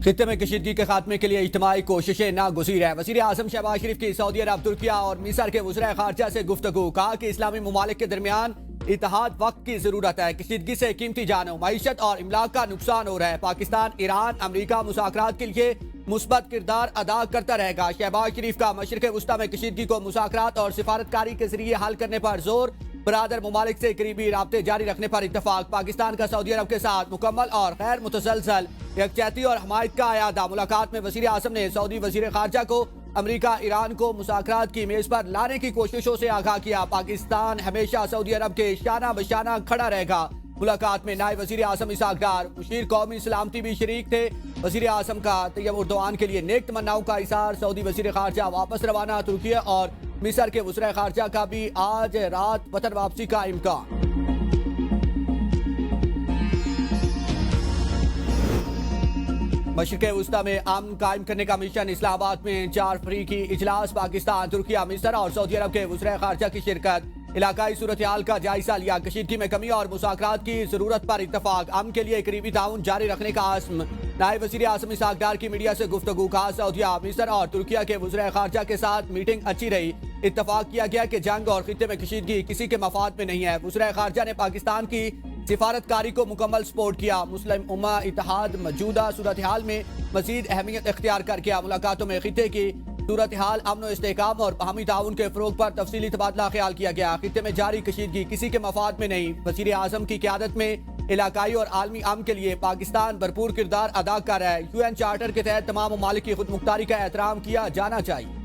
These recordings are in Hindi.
खित्ते में कशीदगी के खात्मे के लिए इज्तिमाई कोशिशें नागुज़ीर है। वज़ीर आज़म शहबाज शरीफ की सऊदी अरब, तुर्किया और मिस्र के वज़ीर ख़ारजा से गुफ्तगू। कहा कि इस्लामी ममालिक के दरमियान इत्तेहाद वक्त की जरूरत है। कशीदगी से कीमती जानों, मईशत और इमलाक का नुकसान हो रहा है। पाकिस्तान, ईरान, अमरीका मुज़ाकरात के लिए मुस्बत किरदार अदा करता रहेगा। शहबाज शरीफ का मशरिक़ वस्ता में कशीदगी को मुज़ाकरात और सिफारतकारी के जरिए हल करने पर जोर। बरादर ममालिक से करीबी राब्ते जारी रखने पर इत्तफाक। पाकिस्तान का सऊदी अरब के साथ मुकम्मल और गैर मुतसलसल यकजहती और हमायत का अयादा। मुलाकात में वज़ीर आज़म ने सऊदी वज़ीर ख़ारजा को अमरीका ईरान को मुज़ाकरात की मेज़ पर लाने की कोशिशों से आगाह किया। पाकिस्तान हमेशा सऊदी अरब के शाना बशाना खड़ा रहेगा। मुलाकात में नायब वज़ीर आज़म इसहाक डार, मुशीर कौमी सलामती भी शरीक थे। वज़ीर आज़म का तैयब उर्दवान के लिए नेक तमन्नाओं का इज़हार। सऊदी वज़ीर ख़ारजा वापस रवाना। तुर्किया और मिस्र के वज़ीर ख़ारजा का भी आज रात वतन वापसी का इम्कान। मशरिक़ वस्ता में अमन कायम करने का मिशन। इस्लामाबाद में 4 फरीकी इजलास। पाकिस्तान, तुर्किया, मिस्र और सऊदी अरब के वज़ीर ख़ारजा की शिरकत। इलाकाई सूरत हाल का जायजा लिया। कशीदगी में कमी और मुज़ाकरात की जरूरत पर इत्तफाक। अमन के लिए करीबी ताउन जारी रखने का आज़म। नायब वज़ीर आज़म इसहाक डार की मीडिया से गुफ्तगू। कहा सऊदिया, मिस्र और तुर्किया के वज़ीर ख़ारजा के साथ मीटिंग अच्छी रही। इत्तफाक किया गया कि जंग और खित्ते में कशीदगी किसी के मफाद में नहीं है। वज़ीर ख़ारजा ने पाकिस्तान की सिफारतकारी को मुकम्मल सपोर्ट किया। मुस्लिम उम्मा इत्तेहाद मौजूदा सूरत हाल में मज़ीद अहमियत इख्तियार कर गया। मुलाकातों में खित्ते की सूरत हाल, अमन व इस्तेहकाम और बाहमी ताउन के फ़रोग पर तफसीली तबादला ख्याल किया गया। खित्ते में जारी कशीदगी किसी के मफाद में नहीं। वज़ीर आज़म की क़यादत में इलाकाई और आलमी अमन के लिए पाकिस्तान भरपूर किरदार अदा कर रहा है। UN चार्टर के तहत तमाम ममालिक की खुद मुख्तारी का एहतराम किया जाना चाहिए।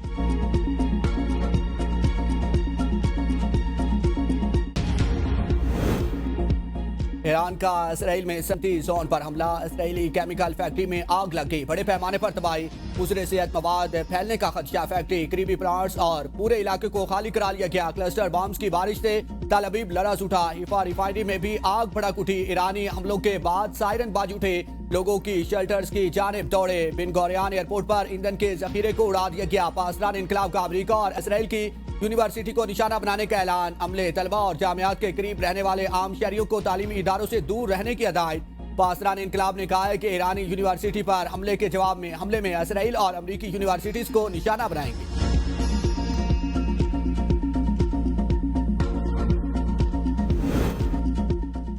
ईरान का इसराइल में सनती जोन पर हमला। इसराइली केमिकल फैक्ट्री में आग लग गई। बड़े पैमाने पर तबाही, मुज़र सेहत मवाद फैलने का खदशा। फैक्ट्री, करीबी प्लांट्स और पूरे इलाके को खाली करा लिया गया। क्लस्टर बॉम्ब्स की बारिश से तल अबीब लरज़ उठा। हिफा रिफाइनरी में भी आग भड़क उठी। ईरानी हमलों के बाद सायरन बाज उठे। लोगों की शेल्टर्स की जानिब दौड़े। बिन गौरियान एयरपोर्ट पर ईंधन के जखीरे को उड़ा दिया गया। पासदान इनकलाब का अमरीका और इसराइल की यूनिवर्सिटी को निशाना बनाने का ऐलान। अमले, तलबा और जामियात के करीब रहने वाले आम शहरियों को तालीमी इदारों से दूर रहने की हिदायत। पासदान इनकलाब ने कहा है कि ईरानी यूनिवर्सिटी पर हमले के जवाब में हमले में इसराइल और अमरीकी यूनिवर्सिटीज को निशाना बनाएंगे।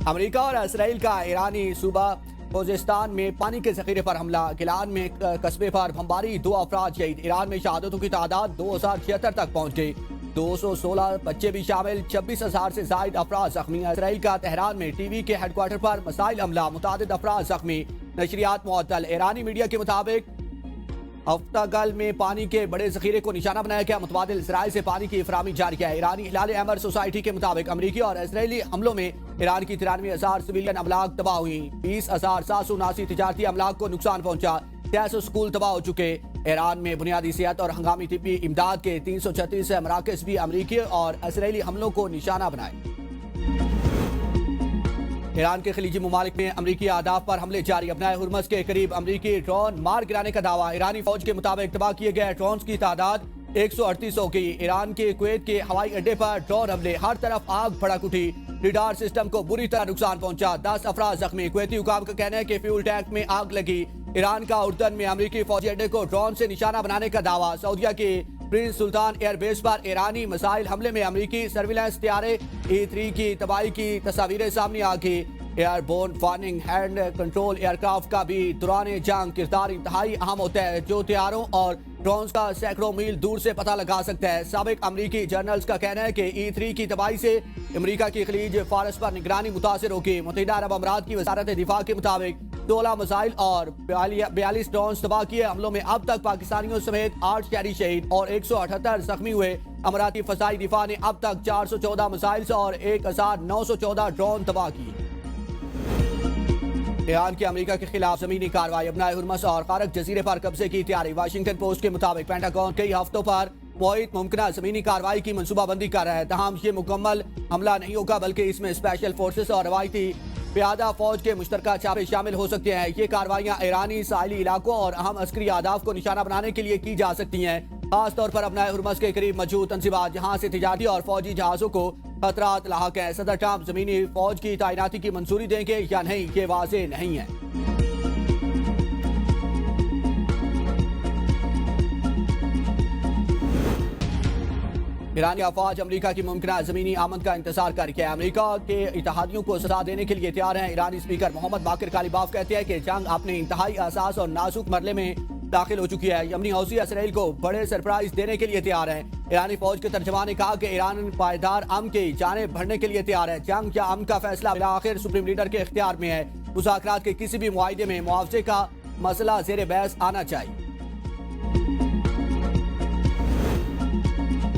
अमरीका और इसराइल का ईरानी सूबा खोजिस्तान में पानी के जखीरे पर हमला। गिलान में कस्बे पर बमबारी, 2 अफराद शहीद। ईरान में शहादतों की तादाद 2076 तक पहुंच गई। 216 बच्चे भी शामिल। 26,000 से जायद अफराद जख्मी। इसराइल का तेहरान में टीवी के हेडक्वार्टर पर मिसाइल हमला, मुतादिद अफराद जख्मी। नशरियात मुअत्तल। ईरानी मीडिया के मुताबिक अफ्तागल में पानी के बड़े जखीरे को निशाना बनाया गया। मुतबादिल इसराइल से पानी की फराहमी जारी है। ईरानी हिलाल अहमर सोसाइटी के मुताबिक अमरीकी और इसराइली हमलों में ईरान की 93,000 सिविलियन अमलाक तबाह हुई। 20,779 तिजारती अमलाक को नुकसान पहुंचा। 600 स्कूल तबाह हो चुके। ईरान में बुनियादी सेहत और हंगामी तिब्बी इमदाद के 336 मराकज़ भी अमरीकी और इसराइली हमलों को निशाना बनाए। ईरान के खलीजी ममालिक में अमरीकी आदाफ पर हमले जारी। अपनाए हुरमस के करीब अमरीकी ड्रोन मार गिराने का दावा। ईरानी फौज के मुताबिक तबाह किए गए ड्रोन की तादाद 138 हो गई। ईरान के कुवैत के हवाई अड्डे पर ड्रोन हमले, हर तरफ आग भड़क उठी। रडार सिस्टम को बुरी तरह नुकसान पहुंचा। 10 अफराद जख्मी। कुवैती हुकाम का कहना है कि फ्यूल टैंक में आग लगी। ईरान का उर्दन में अमरीकी फौजी अड्डे को ड्रोन से निशाना बनाने का दावा। सऊदिया के प्रिंस सुल्तान एयरबेस पर ईरानी मिसाइल हमले में अमरीकी सर्विलांस तैयारे E3 की तबाही की तस्वीरें सामने आ गई। Airborne warning hand control aircraft का भी दौरान जंग किरदार इंतहाई अहम होता है, जो तैयारों और ड्रोन्स का सैकड़ों मील दूर से पता लगा सकता है। साबिक अमरीकी जर्नल्स का कहना है कि E3 की तबाही से अमरीका की खलीज फारस पर निगरानी मुतासर होगी। मुत्तहिदा अरब अमारात की वजारत दिफा के मुताबिक 16 मिसाइल और 42 ड्रोन तबाह किए। हमलों में अब तक पाकिस्तानियों समेत 8 शहरी शहीद और 178 जख्मी हुए। अमाराती फसाई दिफा ने अब तक 414 मिसाइल और 1914 ड्रोन तबाह किए। ईरान की अमेरिका के खिलाफ जमीनी कार्रवाई। अपनाए हुरमस और खारक जजीरे पर कब्जे की तैयारी। वाशिंगटन पोस्ट के मुताबिक पेंटागन कई हफ्तों पर मुहित मुमकिन जमीनी कार्रवाई की मनसूबाबंदी कर रहा है। तहम ये मुकम्मल हमला नहीं होगा, बल्कि इसमें स्पेशल फोर्सेस और रवायती प्यादा फौज के मुश्तरका छापे शामिल हो सकते हैं। ये कार्रवाइयाँ ईरानी साहिली इलाकों और अहम अस्करी आदाफ को निशाना बनाने के लिए की जा सकती हैं। खास तौर पर अपनाए हुरमस के करीब मौजूद तंजीबात, जहाँ से तिजारती और फौजी जहाजों को खतरात लाहक है। सदर ट्रंप जमीनी फौज की तैनाती की मंजूरी देंगे या नहीं, ये वाज़ेह नहीं है। ईरानी अफवाज अमेरिका की मुमकिन जमीनी आमद का इंतजार कर रही है। अमेरिका के इत्तेहादियों को सजा देने के लिए तैयार हैं। ईरानी स्पीकर मोहम्मद बाकिर कालिबाफ कहते हैं कि जंग अपने इंतहाई असास और नाजुक मरले में दाखिल हो चुकी है। यमनी हौसी इसराइल को बड़े सरप्राइज देने के लिए तैयार है। ईरानी फौज के तर्जमान ने कहा कि ईरान पायदार अमन की जाने बढ़ने के लिए तैयार है। जंग या अमन का फैसला आखिर सुप्रीम लीडर के इख्तियार में है। मुज़ाकरात के किसी भी मुआहदे में मुआवजे का मसला ज़ेर बहस आना चाहिए।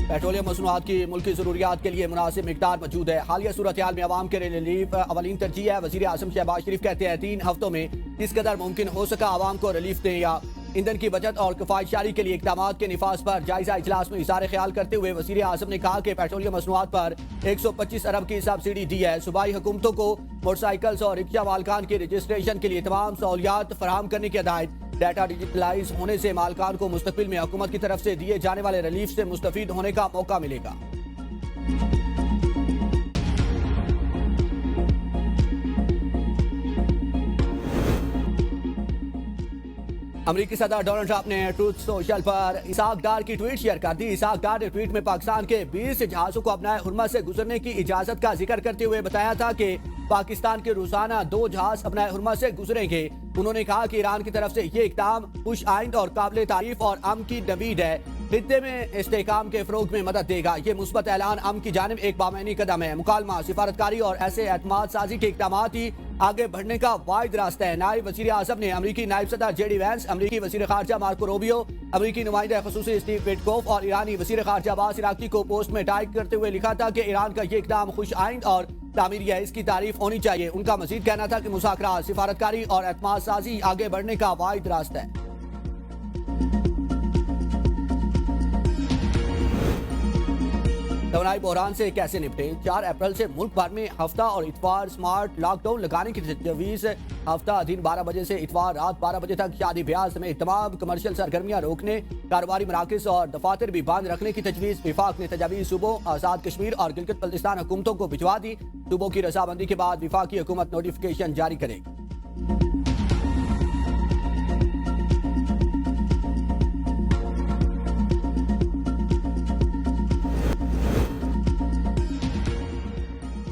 पेट्रोलियम मसनूआत की मुल्की जरूरियात के लिए मुनासिब मिकदार मौजूद है। हालिया सूरत हाल में आवाम के रिलीफ अवलीन तरजीह है। वज़ीर आज़म शहबाज शरीफ कहते हैं 3 हफ्तों में जिस कदर मुमकिन हो सका आवाम को रिलीफ दें या ईंधन की बचत और किफायतशारी के लिए इक़दाम के निफाज पर जायजा इजलास में इज़हार ख्याल करते हुए वज़ीर आज़म ने कहा कि पेट्रोलियम मसनूआत पर 125 अरब की सब्सिडी दी है। सूबाई हुकूमतों को मोटरसाइकिल्स और रिक्शा मालकान के रजिस्ट्रेशन के लिए तमाम सहूलियात फराहम करने की हिदायत। डाटा डिजिटलाइज होने से मालकान को मुस्तकबिल में हुकूमत की तरफ से दिए जाने वाले रिलीफ से मुस्तफीद होने का मौका मिलेगा। अमेरिकी सदर डोनाल्ड ट्रंप ने ट्रूथ सोशल पर इसाक डार की ट्वीट शेयर कर दी। इसाक डार ने ट्वीट में पाकिस्तान के 20 जहाजों को अपना हुर्मा से गुजरने की इजाजत का जिक्र करते हुए बताया था कि पाकिस्तान के रोजाना 2 जहाज अपना हुर्मा से गुजरेंगे। उन्होंने कहा कि ईरान की तरफ से ये इक़दाम खुश आइंद और काबिल तारीफ और अमन की नवीद है। खित्ते में इस्तेहकाम के फरोग में मदद देगा। ये मुस्बत ऐलान अमन की जानिब एक बामैनी कदम है। मुकालमा, सिफारतकारी और ऐसे एतमाद साजी के इक़दाम ही आगे बढ़ने का वाहिद रास्ता है। नायब वज़ीर आज़म ने अमरीकी नायब सदर जेडी वैंस, अमरीकी वज़ीर ख़ारजा मार्को रूबियो, अमरीकी नुमाइंदा ख़ुसूसी स्टीव विटकोफ और ईरानी वज़ीर ख़ारजा अब्बास इराकी को पोस्ट में टैग करते हुए लिखा था कि ईरान का ये इक़दाम खुश आइंद और तामीरी है, इसकी तारीफ होनी चाहिए। उनका मजीद कहना था कि मुज़ाकरात, सिफारतकारी और एतमाद साजी आगे बढ़ने का वाहिद रास्ता है। तवानाई बहरान से कैसे निपटे? 4 अप्रैल से मुल्क भर में हफ्ता और इतवार स्मार्ट लॉकडाउन लगाने की तजवीज़। हफ्ता दिन 12 बजे से इतवार रात 12 बजे तक शादी ब्याह समेत तमाम कमर्शियल सरगर्मियां रोकने, कारोबारी मराकज़ और दफातर भी बंद रखने की तजवीज़। विफाक ने तजावीज़ सूबों, आज़ाद कश्मीर और गिलगित बल्तिस्तान हुकूमतों को भिजवा दी। सूबों की रजामंदी के बाद विफाकी हुकूमत नोटिफिकेशन जारी करेगी।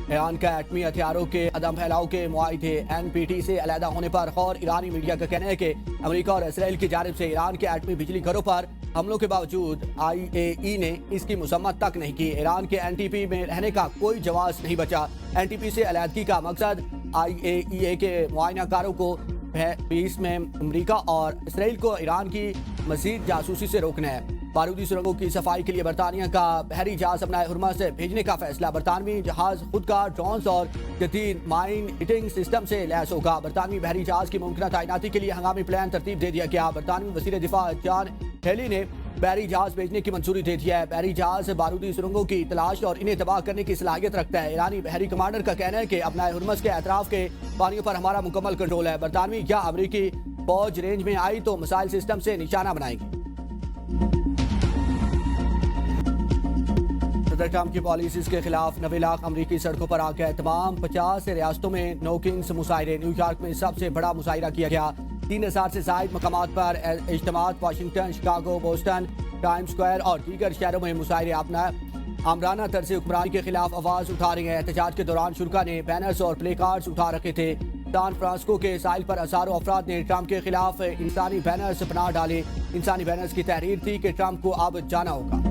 ईरान का एटमी हथियारों के अदम फैलाव के मुआहिदे NPT से अलहदा होने पर खौर ईरानी मीडिया का कहना है कि अमेरिका और इसराइल की जानिब से ईरान के एटमी बिजली घरों पर हमलों के बावजूद IAEA ने इसकी मसम्मत तक नहीं की। ईरान के NPT में रहने का कोई जवाब नहीं बचा। NPT से अलहदगी का मकसद IAEA के मुआयनाकारों को बीच में अमेरिका और इसराइल को ईरान की मजीद जासूसी से रोकना है। बारूदी सुरंगों की सफाई के लिए बरतानिया का बहरी जहाज अपना हुर्मा से भेजने का फैसला। बरतानवी जहाज खुद का ड्रोन्स और जदीद माइन हिटिंग सिस्टम से लैस होगा। बरतानवी बहरी जहाज की मुमकिन तैनाती के लिए हंगामी प्लान तरतीब दे दिया गया। बरतानवी वज़ीर दिफा जॉन हेली ने बहरी जहाज भेजने की मंजूरी दे दी है। बहरी जहाज बारूदी सुरंगों की तलाश और इन्हें तबाह करने की सलाहियत रखता है। ईरानी बहरी कमांडर का कहना है कि अपना हुर्मस के अतराफ के पानियों पर हमारा मुकम्मल कंट्रोल है। बरतानवी या अमरीकी फौज रेंज में आई तो मिसाइल सिस्टम से निशाना बनाएगी। सदर ट्रंप की पॉलिसीज के खिलाफ 90 लाख अमरीकी सड़कों पर आ गए। तमाम 50 रियासतों में नो किंग्स मुजाहरे। न्यूयॉर्क में सबसे बड़ा मुजाहरा किया गया। 3000 से जायद मकामात पर इज्तिमात। Washington, Chicago, Boston, Times Square और दीगर शहरों में मुजाहरे अपना आमराना तर्ज हुक्मरानी के खिलाफ आवाज उठा रहे हैं। एहतजाज के दौरान शुरा ने बैनर्स और प्ले कार्ड्स उठा रखे थे। सैन फ्रांसिस्को के साहिल पर हजारों अफराद ने ट्रंप के खिलाफ इंसानी बैनर्स बना डाले। इंसानी बैनर्स की तहरीर थी कि ट्रंप को अब जाना होगा।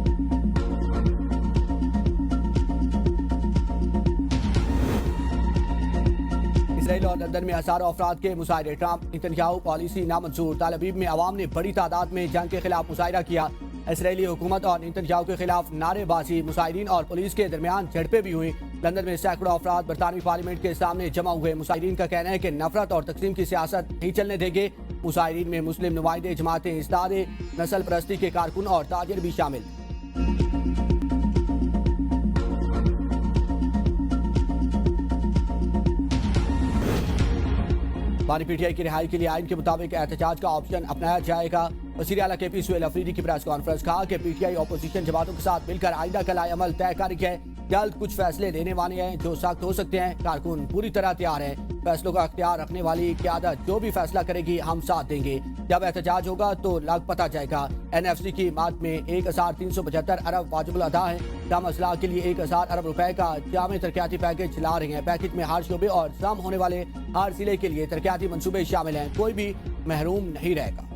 इसराइल और लंदन में हजारों अफराद के मुजाहरे। ट्रंप नेतन्याहू पॉलिसी नामंजूर। ताल अबीब में अवाम ने बड़ी तादाद में जंग के खिलाफ मुजाहरा किया। इसराइली हुकूमत और नेतन्याहू के खिलाफ नारेबाजी। मुजाहिरीन और पुलिस के दरमियान झड़पें भी हुई। लंदन में सैकड़ों अफराद बरतानवी पार्लियामेंट के सामने जमा हुए। मुजाहिरीन का कहना है कि नफरत और तकसीम की सियासत नहीं चलने देंगे। मुजाहिरीन में मुस्लिम नुमाइंदे, जमातें, इस्लादे, नस्ल परस्ती के कारकुन और ताजिर भी शामिल। बानी PTI की रिहाई के लिए आइन के मुताबिक एहतजाज का ऑप्शन अपनाया जाएगा। वज़ीर आला KP सुहेल अफरीदी की प्रेस कॉन्फ्रेंस। कहा कि PTI अपोजिशन जमातों के साथ मिलकर आइंदा का लाए अमल तय कर है। जल्द कुछ फैसले लेने वाले हैं जो सख्त हो सकते हैं। कारकुन पूरी तरह तैयार हैं। फैसलों का अख्तियार रखने वाली क़यादत जो भी फैसला करेगी हम साथ देंगे। जब एहतजाज होगा तो लग पता जाएगा। NFC की मात में 1375 अरब वाजिबुल अदा है। कम असलाह के लिए 1000 अरब रुपए का जामे तरक्याती पैकेज ला रहे हैं। पैकेज में हर शोबे और सम होने वाले हर जिले के लिए तरक्याती मंसूबे शामिल हैं। कोई भी महरूम नहीं रहेगा।